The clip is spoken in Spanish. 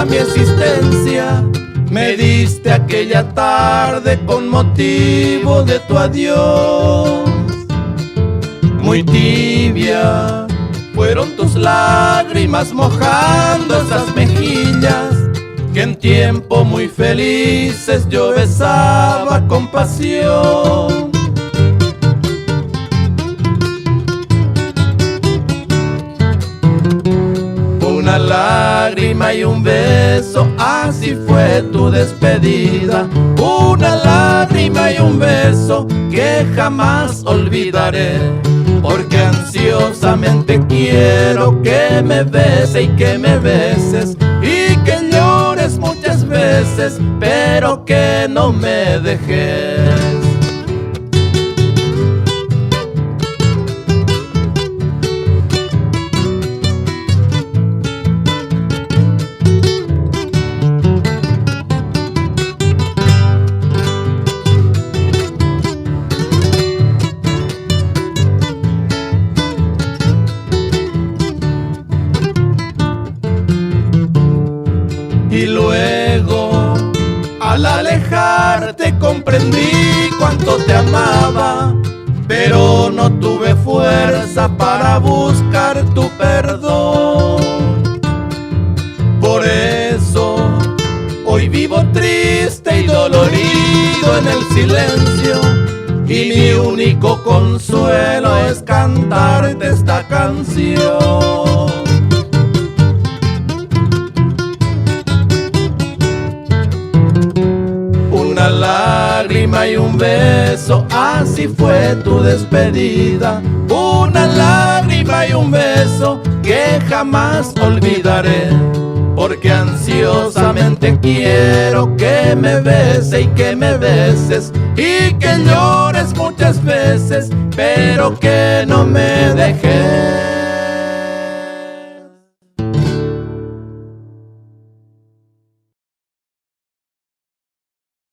toda mi existencia me diste aquella tarde con motivo de tu adiós. Muy tibia fueron tus lágrimas mojando esas mejillas que en tiempo muy felices yo besaba con pasión. Una lágrima y un beso, así fue tu despedida. Una lágrima y un beso que jamás olvidaré, porque ansiosamente quiero que me beses y que me beses y que llores muchas veces, pero que no me dejes. Y luego, al alejarte, comprendí cuánto te amaba, pero no tuve fuerza para buscar tu perdón. Por eso, hoy vivo triste y dolorido en el silencio, y mi único consuelo es cantarte esta canción. Una lágrima y un beso, así fue tu despedida. Una lágrima y un beso que jamás olvidaré, porque ansiosamente quiero que me beses y que me beses y que llores muchas veces, pero que no me dejes.